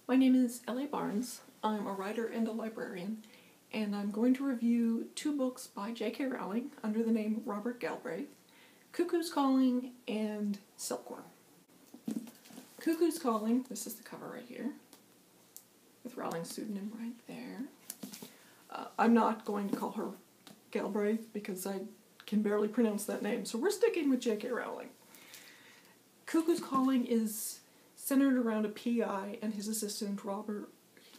My name is L.A. Barnes. I'm a writer and a librarian, and I'm going to review two books by J.K. Rowling under the name Robert Galbraith, Cuckoo's Calling and Silkworm. Cuckoo's Calling, this is the cover right here, with Rowling's pseudonym right there. I'm not going to call her Galbraith because I can barely pronounce that name, so we're sticking with J.K. Rowling. Cuckoo's Calling is centered around a PI and his assistant, Robert.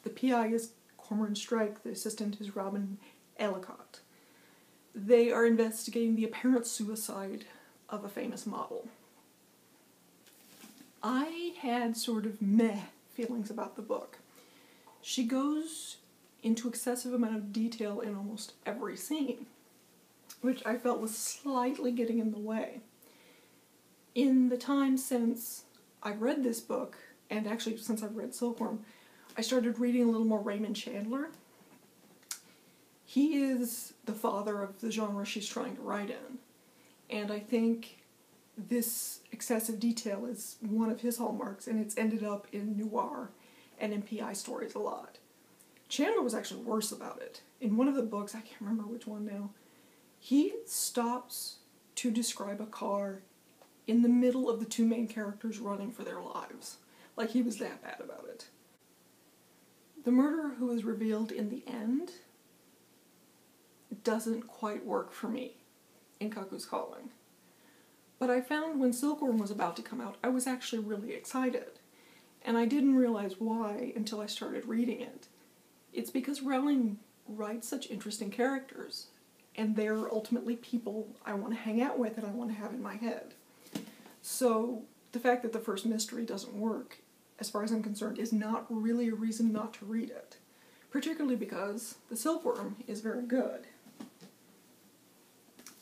The PI is Cormoran Strike, the assistant is Robin Ellicott. They are investigating the apparent suicide of a famous model. I had sort of meh feelings about the book. She goes into excessive amount of detail in almost every scene, which I felt was slightly getting in the way. In the time since I've read this book, and actually since I've read Silkworm, I started reading a little more Raymond Chandler. He is the father of the genre she's trying to write in, and I think this excessive detail is one of his hallmarks, and it's ended up in noir and in PI stories a lot. Chandler was actually worse about it. In one of the books, I can't remember which one now, he stops to describe a car in the middle of the two main characters running for their lives. Like, he was that bad about it. The murderer who is revealed in the end doesn't quite work for me in Cuckoo's Calling. But I found when Silkworm was about to come out, I was actually really excited. And I didn't realize why until I started reading it. It's because Rowling writes such interesting characters, and they're ultimately people I want to hang out with and I want to have in my head. So the fact that the first mystery doesn't work, as far as I'm concerned, is not really a reason not to read it. Particularly because the Silkworm is very good.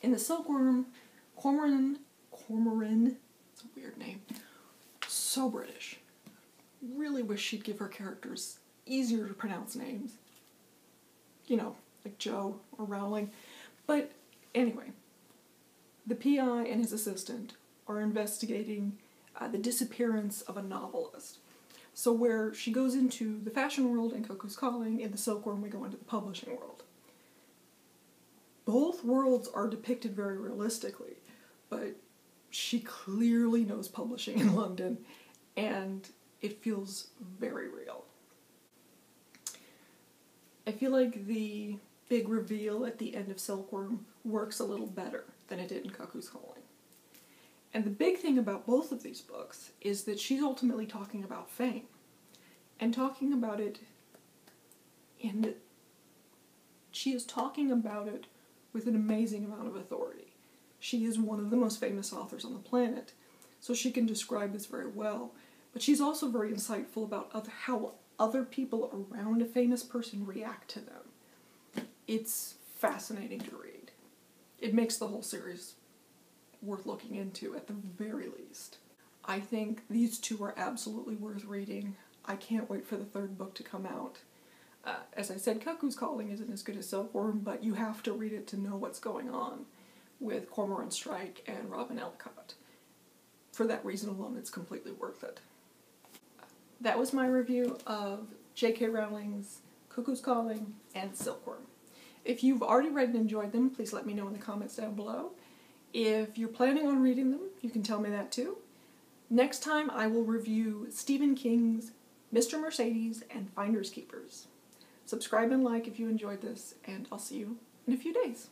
In the Silkworm, Cormoran, it's a weird name, so British. Really wish she'd give her characters easier to pronounce names. You know, like Joe or Rowling. But anyway, the PI and his assistant are investigating the disappearance of a novelist. So where she goes into the fashion world in Cuckoo's Calling, in the Silkworm we go into the publishing world. Both worlds are depicted very realistically, but she clearly knows publishing in London, and it feels very real. I feel like the big reveal at the end of Silkworm works a little better than it did in Cuckoo's Calling. And the big thing about both of these books is that she's ultimately talking about fame. And talking about it she is talking about it with an amazing amount of authority. She is one of the most famous authors on the planet, so she can describe this very well. But she's also very insightful about how other people around a famous person react to them. It's fascinating to read. It makes the whole series worth looking into, at the very least. I think these two are absolutely worth reading. I can't wait for the third book to come out. As I said, Cuckoo's Calling isn't as good as Silkworm, but you have to read it to know what's going on with Cormoran Strike and Robin Ellicott. For that reason alone, it's completely worth it. That was my review of J.K. Rowling's Cuckoo's Calling and Silkworm. If you've already read and enjoyed them, please let me know in the comments down below. If you're planning on reading them, you can tell me that too. Next time I will review Stephen King's Mr. Mercedes and Finders Keepers. Subscribe and like if you enjoyed this, and I'll see you in a few days.